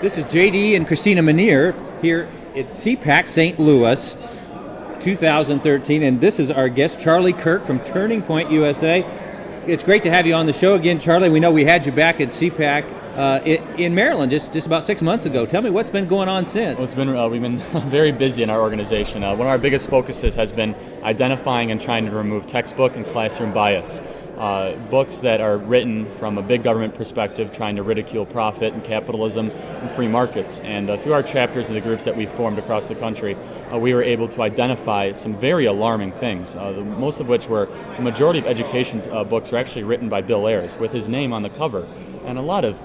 This is JD and Kristina Miniear here at CPAC St Louis 2013, and this is our guest, Charlie Kirk from Turning Point USA. It's great to have you on the show again, Charlie. We know we had you back at CPAC in Maryland just about 6 months ago. Tell me what's been going on since. Well, we've been very busy in our organization. One of our biggest focuses has been identifying and trying to remove textbook and classroom bias. Books that are written from a big government perspective, trying to ridicule profit and capitalism and free markets. And through our chapters and the groups that we formed across the country, we were able to identify some very alarming things, most of which were the majority of education books are actually written by Bill Ayers with his name on the cover. And a lot of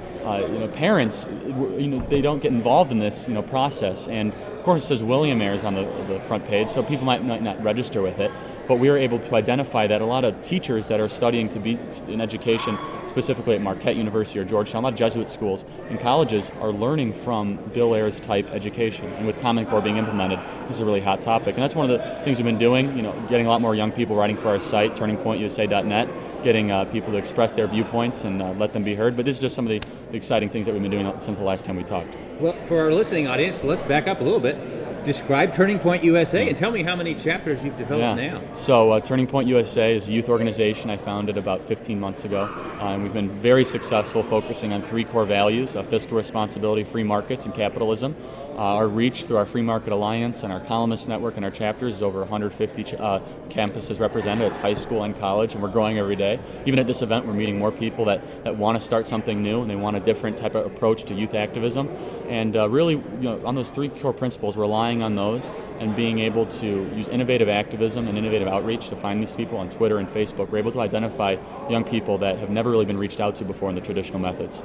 parents, they don't get involved in this process. And of course it says William Ayers on the front page, so people might not register with it. But we were able to identify that a lot of teachers that are studying to be in education, specifically at Marquette University or Georgetown, a lot of Jesuit schools and colleges are learning from Bill Ayers type education. And with Common Core being implemented, this is a really hot topic. And that's one of the things we've been doing, getting a lot more young people writing for our site, turningpointusa.net, getting people to express their viewpoints and let them be heard. But this is just some of the exciting things that we've been doing since the last time we talked. Well, for our listening audience, let's back up a little bit. Describe Turning Point USA and tell me how many chapters you've developed now. So Turning Point USA is a youth organization I founded about 15 months ago. And we've been very successful focusing on three core values, fiscal responsibility, free markets, and capitalism. Our reach through our Free Market Alliance and our columnist network and our chapters is over 150 campuses represented. It's high school and college, and we're growing every day. Even at this event, we're meeting more people that want to start something new, and they want a different type of approach to youth activism. And really, on those three core principles, relying on those and being able to use innovative activism and innovative outreach to find these people on Twitter and Facebook. We're able to identify young people that have never really been reached out to before in the traditional methods.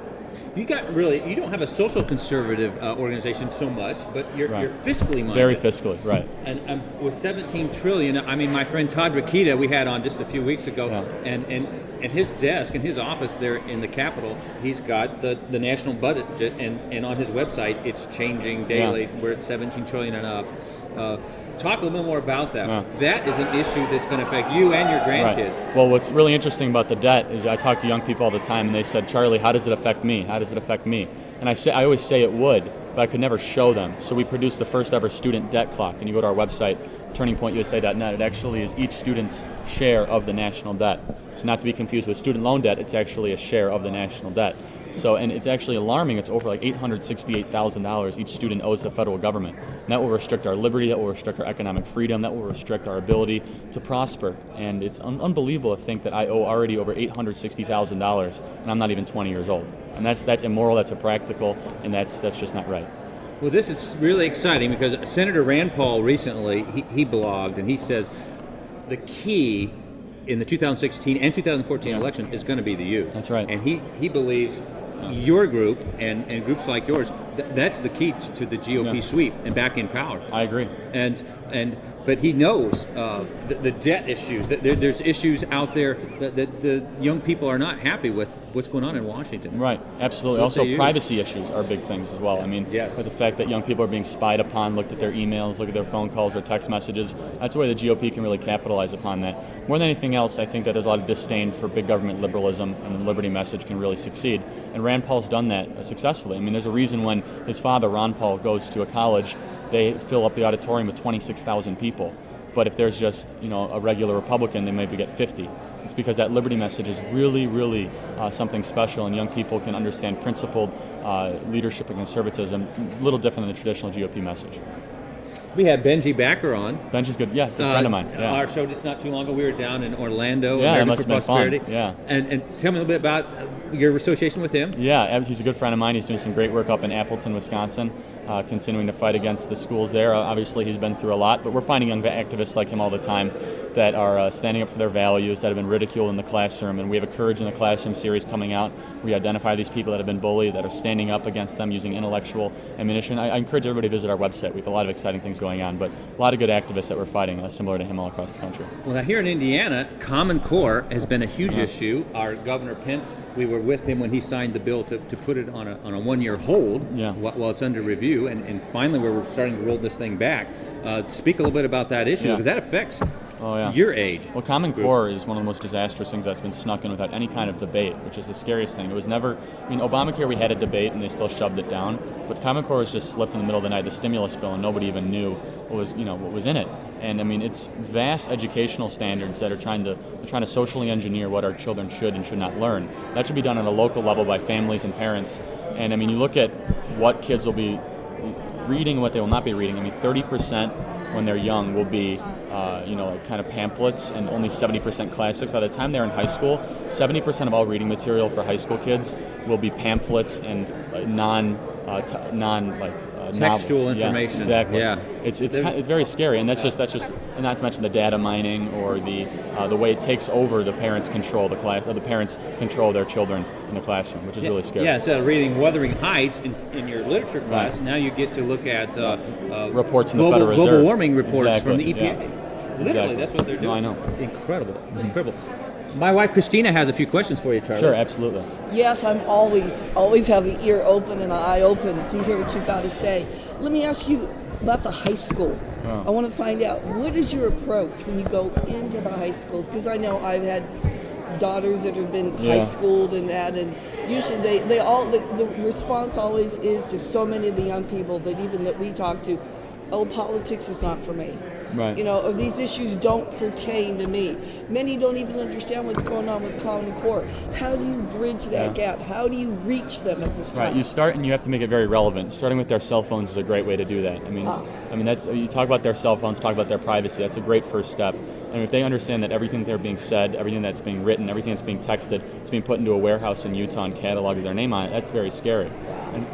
You don't have a social conservative organization so much, but you're fiscally minded. Very fiscally, right. And with $17 trillion, my friend Todd Rokita we had on just a few weeks ago, and his desk in his office there in the Capitol, he's got the national budget, and on his website it's changing daily. We're at $17 trillion and up. Talk a little bit more about that. That is an issue that's going to affect you and your grandkids. Right. Well, what's really interesting about the debt is I talk to young people all the time, and they said, Charlie, how does it affect me? How does it affect me? And I always say it would, but I could never show them. So we produced the first ever student debt clock, and you go to our website, turningpointusa.net. It actually is each student's share of the national debt. So not to be confused with student loan debt, it's actually a share of the national debt. So, and it's actually alarming. It's over like $868,000 each student owes the federal government. And that will restrict our liberty, that will restrict our economic freedom, that will restrict our ability to prosper. And it's unbelievable to think that I owe already over $860,000 and I'm not even 20 years old. And that's immoral, that's impractical, and that's just not right. Well, this is really exciting because Senator Rand Paul recently, he blogged and he says the key in the 2016 and 2014 election is going to be the youth. That's right. And he believes your group and groups like yours, that's the key to the GOP sweep and back in power. I agree. But he knows the debt issues. There's issues out there that the young people are not happy with what's going on in Washington. Right, absolutely. So also, privacy issues are big things as well. Yes. With the fact that young people are being spied upon, looked at their emails, look at their phone calls, their text messages, that's the way the GOP can really capitalize upon that. More than anything else, I think that there's a lot of disdain for big government liberalism, and the liberty message can really succeed. And Rand Paul's done that successfully. There's a reason when his father, Ron Paul, goes to a college, they fill up the auditorium with 26,000 people. But if there's just a regular Republican, they maybe get 50. It's because that liberty message is really, really something special, and young people can understand principled leadership and conservatism, a little different than the traditional GOP message. We had Benji Backer on. Benji's good, good friend of mine. Yeah. Our show just not too long ago, we were down in Orlando. Yeah, that must for have been Prosperity. fun. Yeah. And tell me a little bit about your association with him. Yeah, he's a good friend of mine. He's doing some great work up in Appleton, Wisconsin, continuing to fight against the schools there. Obviously, he's been through a lot, but we're finding young activists like him all the time that are standing up for their values, that have been ridiculed in the classroom. And we have a Courage in the Classroom series coming out. We identify these people that have been bullied, that are standing up against them using intellectual ammunition. I encourage everybody to visit our website. We have a lot of exciting things going on, but a lot of good activists that we're fighting, similar to him all across the country. Well, now here in Indiana, Common Core has been a huge issue. Our Governor Pence, we were with him when he signed the bill to put it on a one-year hold while it's under review, and finally we're starting to roll this thing back. Speak a little bit about that issue, because that affects your age. Well, Common Core is one of the most disastrous things that's been snuck in without any kind of debate, which is the scariest thing. It was never, Obamacare, we had a debate and they still shoved it down, but Common Core was just slipped in the middle of the night, the stimulus bill, and nobody even knew what was in it. And it's vast educational standards that are trying to socially engineer what our children should and should not learn. That should be done on a local level by families and parents. And you look at what kids will be reading and what they will not be reading. 30% when they're young will be, kind of pamphlets, and only 70% classics. By the time they're in high school, 70% of all reading material for high school kids will be pamphlets and textual novels. information. Yeah, exactly. Yeah. It's very scary, and that's and not to mention the data mining or the way it takes over the parents' control the class, or the parents control their children in the classroom, which is really scary. Yeah, instead of reading Wuthering Heights in your literature class, now you get to look at reports from the Federal Reserve. Global warming reports from the EPA. Yeah. Literally, that's what they're doing. No, I know. Incredible. My wife Kristina has a few questions for you, Charlie. Sure, absolutely. Yes, I'm always have an ear open and an eye open to hear what you've got to say. Let me ask you about the high school. I want to find out, what is your approach when you go into the high schools? Because I know I've had daughters that have been high schooled and that, and usually the response always is to so many of the young people that we talk to, politics is not for me. Right. Or these issues don't pertain to me. Many don't even understand what's going on with Common Core. How do you bridge that gap? How do you reach them at this time? Right. You start and you have to make it very relevant. Starting with their cell phones is a great way to do that. That's, you talk about their cell phones, talk about their privacy. That's a great first step. And if they understand that everything they're being said, everything that's being written, everything that's being texted, it's being put into a warehouse in Utah and cataloged with their name on it, that's very scary. And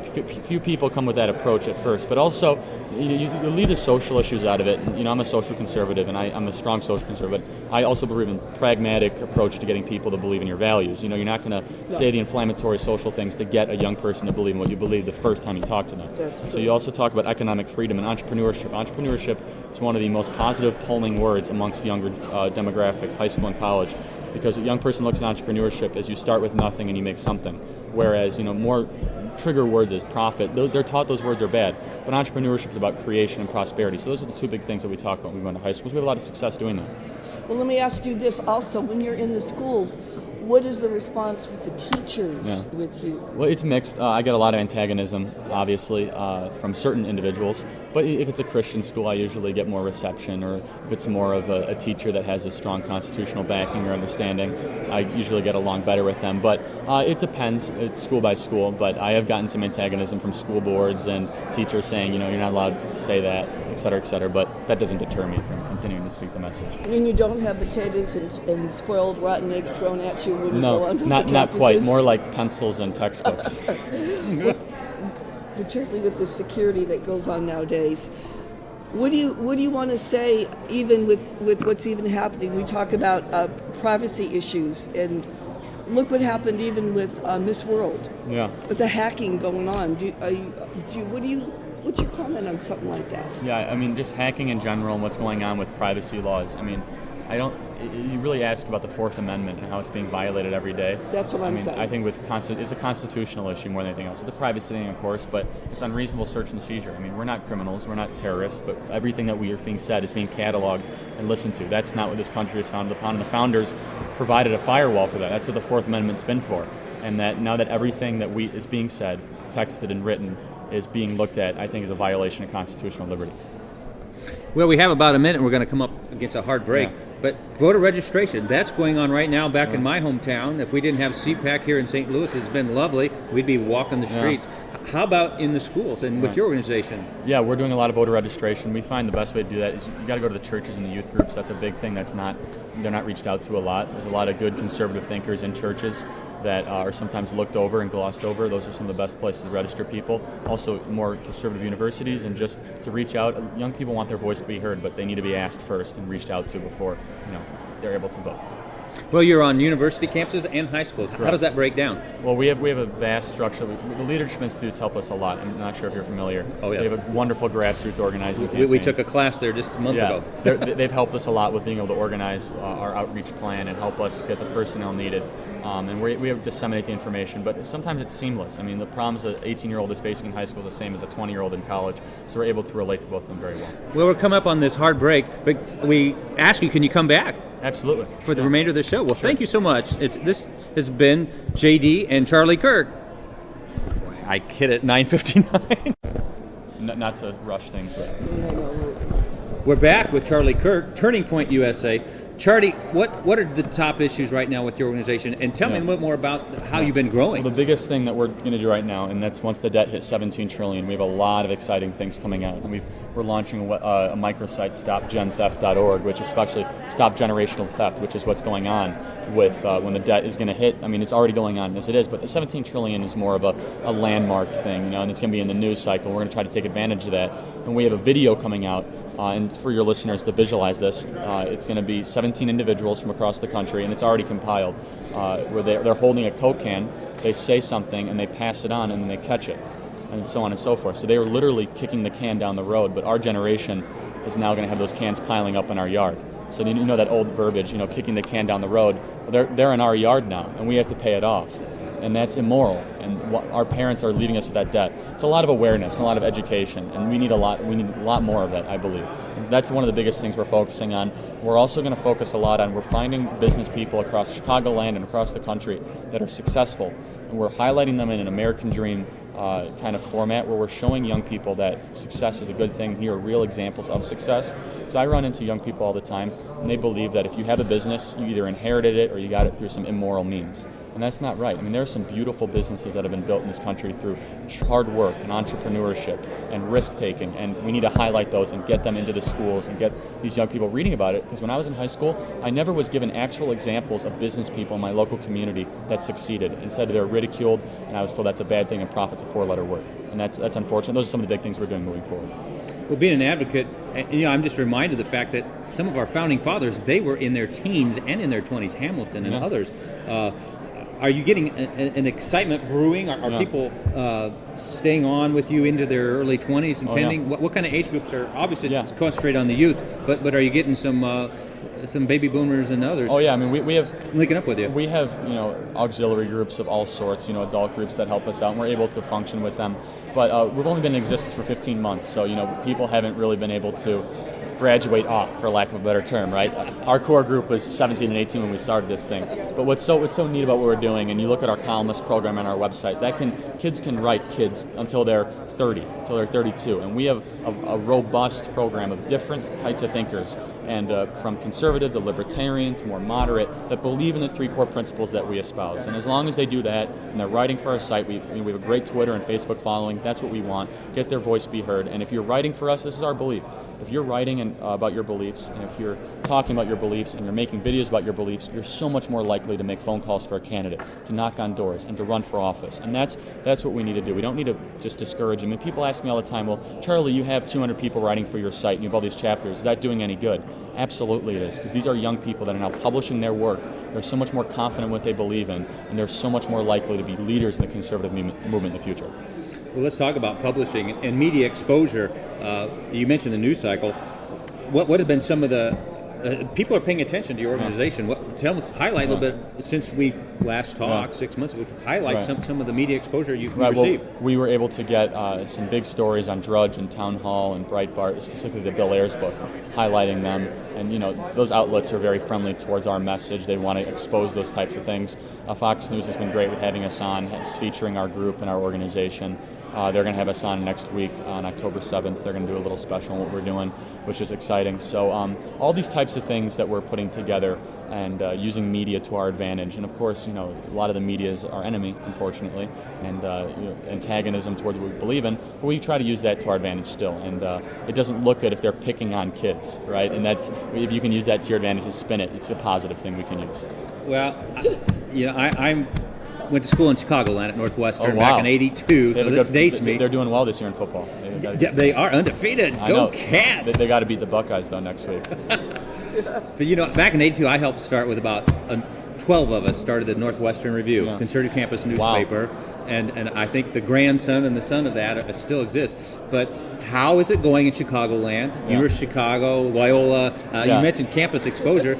few people come with that approach at first, but also you leave the social issues out of it. I'm a social conservative, and I'm a strong social conservative, but I also believe in pragmatic approach to getting people to believe in your values. You're not going to say the inflammatory social things to get a young person to believe in what you believe the first time you talk to them. So you also talk about economic freedom and entrepreneurship. Entrepreneurship is one of the most positive polling words amongst younger demographics, high school and college, because a young person looks at entrepreneurship as you start with nothing and you make something, whereas more trigger words as profit, they're taught those words are bad, but entrepreneurship is about creation and prosperity. So those are the two big things that we talk about when we go into high schools. We have a lot of success doing that. Well, let me ask you this also. When you're in the schools, what is the response with the teachers with you? Well, it's mixed. I get a lot of antagonism, obviously, from certain individuals. But if it's a Christian school, I usually get more reception. Or if it's more of a teacher that has a strong constitutional backing or understanding, I usually get along better with them. But it depends. It's school by school. But I have gotten some antagonism from school boards and teachers saying, you're not allowed to say that, et cetera, but that doesn't deter me from continuing to speak the message. And you don't have potatoes and spoiled rotten eggs thrown at you when you go onto the campuses? Not quite. More like pencils and textbooks. Particularly with the security that goes on nowadays. What do you want to say, even with what's even happening? We talk about privacy issues, and look what happened even with Miss World. Yeah. With the hacking going on. What's your comment on something like that? Yeah, just hacking in general and what's going on with privacy laws. You really ask about the Fourth Amendment and how it's being violated every day. That's what I'm saying. I think it's a constitutional issue more than anything else. It's a privacy thing, of course, but it's unreasonable search and seizure. We're not criminals, we're not terrorists, but everything that we are being said is being cataloged and listened to. That's not what this country is founded upon, and the founders provided a firewall for that. That's what the Fourth Amendment's been for. And that now that everything that is being said, texted and written, is being looked at, I think is a violation of constitutional liberty. Well, we have about a minute, and we're going to come up against a hard break. Yeah. But voter registration, that's going on right now back in my hometown. If we didn't have CPAC here in St. Louis, it's been lovely. We'd be walking the streets. Yeah. How about in the schools and with your organization? Yeah, we're doing a lot of voter registration. We find the best way to do that is you got to go to the churches and the youth groups. That's a big thing they're not reached out to a lot. There's a lot of good conservative thinkers in churches that are sometimes looked over and glossed over. Those are some of the best places to register people. Also, more conservative universities, and just to reach out. Young people want their voice to be heard, but they need to be asked first and reached out to before they're able to vote. Well, you're on university campuses and high schools. Correct. How does that break down? Well, we have a vast structure. The Leadership Institutes help us a lot. I'm not sure if you're familiar. Oh, yeah. They have a wonderful grassroots organizing campaign. We took a class there just a month ago. They've helped us a lot with being able to organize our outreach plan and help us get the personnel needed. and we disseminate the information, but sometimes it's seamless. I mean, the problems an 18-year-old is facing in high school is the same as a 20-year-old in college, so we're able to relate to both of them very well. Well, we're coming up on this hard break, but we ask you, can you come back? Absolutely. For the remainder of the show. Well, sure. Thank you so much. This has been JD and Charlie Kirk. I hit it 9:59. Not to rush things, but... We're back with Charlie Kirk, Turning Point USA. Charlie, what are the top issues right now with your organization? And tell me a little bit more about how you've been growing. Well, the biggest thing that we're going to do right now, and that's once the debt hits $17 trillion, we have a lot of exciting things coming out. And we're launching a microsite, stopgentheft.org, which is especially stop generational theft, which is what's going on with when the debt is going to hit. I mean, it's already going on as it is, but the $17 trillion is more of a landmark thing, and it's going to be in the news cycle. We're going to try to take advantage of that. And we have a video coming out, and for your listeners to visualize this, it's going to be 17 individuals from across the country, and it's already compiled, where they're holding a Coke can, they say something, and they pass it on, and then they catch it, and so on and so forth. So they were literally kicking the can down the road, but our generation is now going to have those cans piling up in our yard. So you know that old verbiage, kicking the can down the road. They're in our yard now, and we have to pay it off. And that's immoral, and our parents are leaving us with that debt. It's a lot of awareness and a lot of education, and we need a lot more of that, I believe. And that's one of the biggest things we're focusing on. We're also going to focus a lot on, we're finding business people across Chicagoland and across the country that are successful, and we're highlighting them in an American dream kind of format where we're showing young people that success is a good thing. Here are real examples of success. So I run into young people all the time, and they believe that if you have a business, you either inherited it or you got it through some immoral means. And that's not right. I mean, there are some beautiful businesses that have been built in this country through hard work and entrepreneurship and risk-taking, and we need to highlight those and get them into the schools and get these young people reading about it. Because when I was in high school, I never was given actual examples of business people in my local community that succeeded. Instead, they were ridiculed, and I was told that's a bad thing and profit's a four-letter word. And that's unfortunate. Those are some of the big things we're doing moving forward. Well, being an advocate, I'm just reminded of the fact that some of our founding fathers, they were in their teens and in their 20s, Hamilton and others. Are you getting an excitement brewing? Are people staying on with you into their early 20s and attending? What kind of age groups are, obviously it's concentrated on the youth, but are you getting some baby boomers and others? Oh yeah, I mean we have linking up with you. We have auxiliary groups of all sorts, adult groups that help us out, and we're able to function with them. But we've only been in existence for 15 months, so people haven't really been able to graduate off, for lack of a better term, right? Our core group was 17 and 18 when we started this thing. But what's so neat about what we're doing, and you look at our columnist program on our website, kids can write until they're 30, until they're 32, and we have a robust program of different types of thinkers, and from conservative to libertarian to more moderate, that believe in the three core principles that we espouse. And as long as they do that, and they're writing for our site, we have a great Twitter and Facebook following. That's what we want. Get their voice be heard. And if you're writing for us, this is our belief. If you're writing about your beliefs, and if you're talking about your beliefs, and you're making videos about your beliefs, you're so much more likely to make phone calls for a candidate, to knock on doors, and to run for office. And that's what we need to do. We don't need to just discourage them. And people ask me all the time, well, Charlie, you have 200 people writing for your site, and you have all these chapters. Is that doing any good? Absolutely it is, because these are young people that are now publishing their work. They're so much more confident in what they believe in, and they're so much more likely to be leaders in the conservative movement in the future. Well, let's talk about publishing and media exposure. You mentioned the news cycle. What have been some of the people are paying attention to your organization? Highlight a little bit since we last talked 6 months ago. Highlight some of the media exposure you received. Well, we were able to get some big stories on Drudge and Town Hall and Breitbart, specifically the Bill Ayers book, highlighting them. And those outlets are very friendly towards our message. They want to expose those types of things. Fox News has been great with having us on, featuring our group and our organization. They're going to have us on next week on October 7th. They're going to do a little special on what we're doing, which is exciting. So all these types of things that we're putting together and using media to our advantage. And of course, a lot of the media is our enemy, unfortunately, and antagonism towards what we believe in. But we try to use that to our advantage still. And it doesn't look good if they're picking on kids, right? And if you can use that to your advantage to spin it, it's a positive thing we can use. Well, I went to school in Chicagoland at Northwestern back in ’82, so this dates me. They're doing well this year in football. They are undefeated. Go Cats! They got to beat the Buckeyes, though, next week. But, back in '82, I helped start with about 12 of us started the Northwestern Review, conservative campus newspaper, and I think the grandson and the son of that still exists. But how is it going in Chicagoland? You were Chicago, Loyola. You mentioned campus exposure.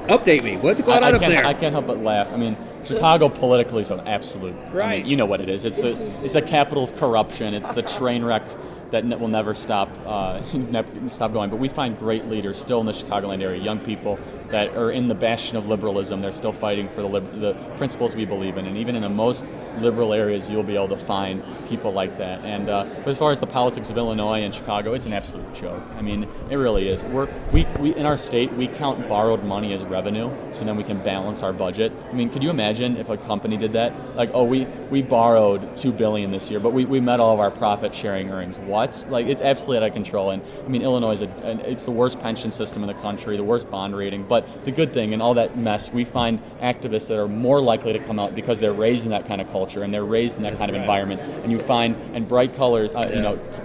Update me. What's going on up there? I can't help but laugh. I mean, Chicago politically is an absolute. Right. I mean, you know what it is. It's the capital of corruption. It's the train wreck that will never stop going. But we find great leaders still in the Chicagoland area, young people that are in the bastion of liberalism. They're still fighting for the principles we believe in. And even in the most liberal areas, you'll be able to find people like that. And but as far as the politics of Illinois and Chicago, it's an absolute joke. I mean, it really is. We in our state, we count borrowed money as revenue, so then we can balance our budget. I mean, could you imagine if a company did that? Like, oh, we borrowed $2 billion this year, but we met all of our profit sharing earnings. What? Like, it's absolutely out of control. And I mean, Illinois it's the worst pension system in the country, the worst bond rating. But the good thing in all that mess, we find activists that are more likely to come out because they're raised in that kind of culture and they're raised in that kind of environment. And you find, and bright colors,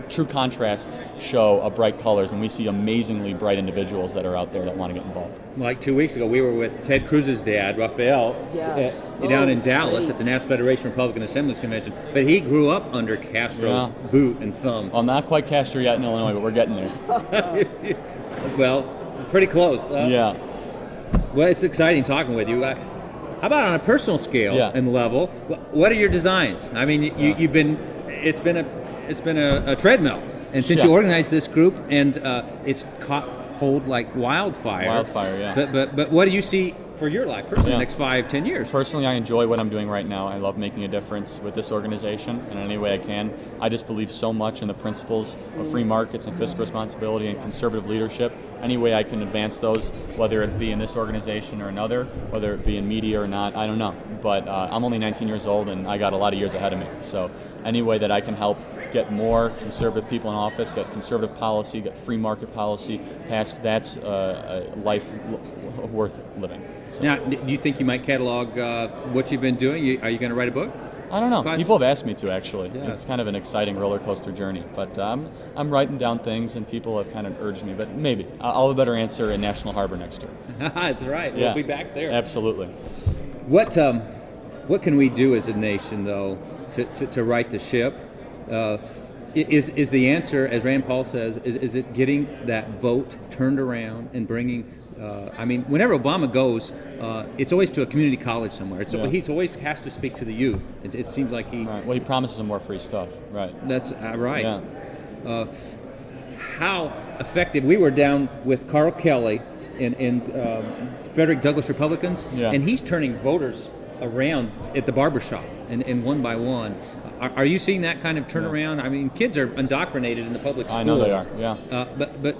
true contrasts show bright colors, and we see amazingly bright individuals that are out there that want to get involved. Like 2 weeks ago, we were with Ted Cruz's dad, Raphael, down in Dallas at the National Federation of Republican Assemblies Convention. But he grew up under Castro's boot and thumb. Well, not quite Castro yet in Illinois, but we're getting there. Well, pretty close. Yeah. Well, it's exciting talking with you. How about on a personal scale and level? What are your designs? I mean, you've been. It's been a treadmill, and since you organized this group, and it's caught hold like wildfire. Wildfire, yeah. But what do you see for your life personally the next 5-10 years? Personally, I enjoy what I'm doing right now. I love making a difference with this organization in any way I can. I just believe so much in the principles of free markets and fiscal responsibility and conservative leadership. Any way I can advance those, whether it be in this organization or another, whether it be in media or not, I don't know. But I'm only 19 years old and I got a lot of years ahead of me. So any way that I can help get more conservative people in office, get conservative policy, get free market policy passed, that's a life worth living. So. Now, do you think you might catalog what you've been doing? Are you going to write a book? I don't know. People have asked me to, actually. Yeah. It's kind of an exciting roller coaster journey. But I'm writing down things, and people have kind of urged me. But maybe. I'll have a better answer in National Harbor next year. That's right. Yeah. We'll be back there. Absolutely. What can we do as a nation, though, to right the ship? Is the answer, as Rand Paul says, is it getting that vote turned around and bringing... whenever Obama goes, it's always to a community college somewhere. He's always has to speak to the youth. It seems like he... Right. Well, he promises them more free stuff. Right. That's right. Yeah. How effective... We were down with Carl Kelly and Frederick Douglass Republicans, and he's turning voters around at the barbershop and one by one. Are you seeing that kind of turnaround? Yeah. I mean, kids are indoctrinated in the public schools. I know they are, yeah. But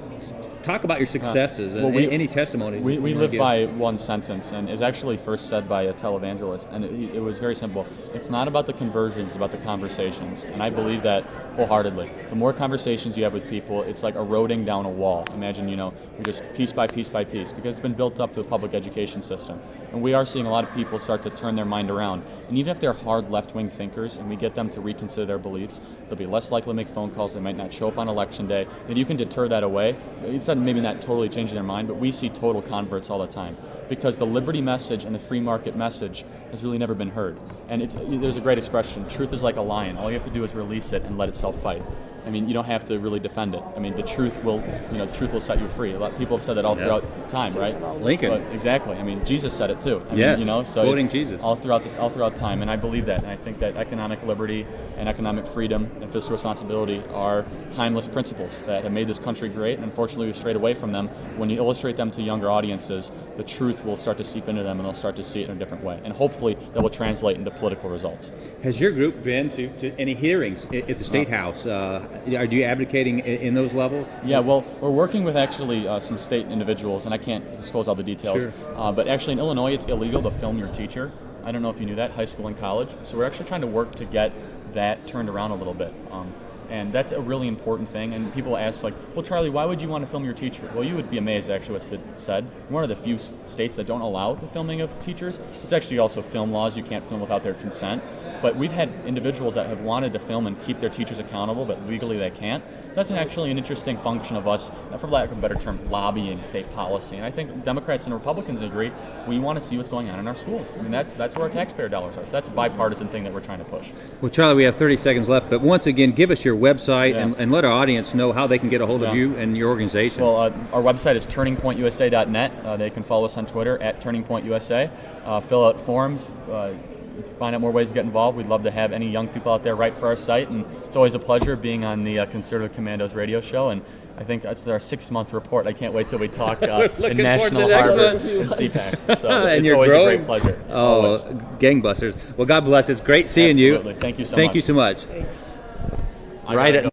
talk about your successes and any testimonies. We live by one sentence, and it's actually first said by a televangelist, and it was very simple. It's not about the conversions, it's about the conversations, and I believe that wholeheartedly. The more conversations you have with people, it's like eroding down a wall. Imagine, you're just piece by piece by piece, because it's been built up through the public education system. And we are seeing a lot of people start to turn their mind around. And even if they're hard left-wing thinkers, and we get them to reconsider their beliefs, they'll be less likely to make phone calls, they might not show up on election day, and you can deter that away. Instead of maybe not totally changing their mind, but we see total converts all the time. Because the liberty message and the free market message has really never been heard. And there's a great expression, truth is like a lion. All you have to do is release it and let itself fight. I mean, you don't have to really defend it. I mean, the truth will set you free. A lot of people have said that all throughout time, right? Lincoln. But exactly. I mean, Jesus said it too. Quoting Jesus. All throughout time, and I believe that. And I think that economic liberty and economic freedom and fiscal responsibility are timeless principles that have made this country great. And unfortunately, we've strayed away from them. When you illustrate them to younger audiences, the truth will start to seep into them, and they'll start to see it in a different way. And hopefully, that will translate into political results. Has your group been to any hearings at the State House? Are you advocating in those levels? Yeah, well, we're working with actually some state individuals, and I can't disclose all the details. Sure. But actually in Illinois, it's illegal to film your teacher. I don't know if you knew that, high school and college. So we're actually trying to work to get that turned around a little bit. And that's a really important thing. And people ask, like, well, Charlie, why would you want to film your teacher? Well, you would be amazed, actually, what's been said. We're one of the few states that don't allow the filming of teachers. It's actually also film laws. You can't film without their consent. But we've had individuals that have wanted to film and keep their teachers accountable, but legally they can't. That's actually an interesting function of us, for lack of a better term, lobbying state policy. And I think Democrats and Republicans agree. We want to see what's going on in our schools. I mean, that's where our taxpayer dollars are. So that's a bipartisan thing that we're trying to push. Well, Charlie, we have 30 seconds left, but once again, give us your website and let our audience know how they can get a hold of you and your organization. Well, our website is turningpointusa.net. They can follow us on Twitter at turningpointusa. Fill out forms. Find out more ways to get involved. We'd love to have any young people out there write for our site, and it's always a pleasure being on the Conservative Commandos Radio Show, and I think that's our 6-month report. I can't wait till we talk in National Harbor and CPAC. So and it's always growing. a great pleasure. Oh, always. Gangbusters. Well, God bless. It's great seeing Absolutely. you. Thank you so much. Thank you so much. Thanks. Right at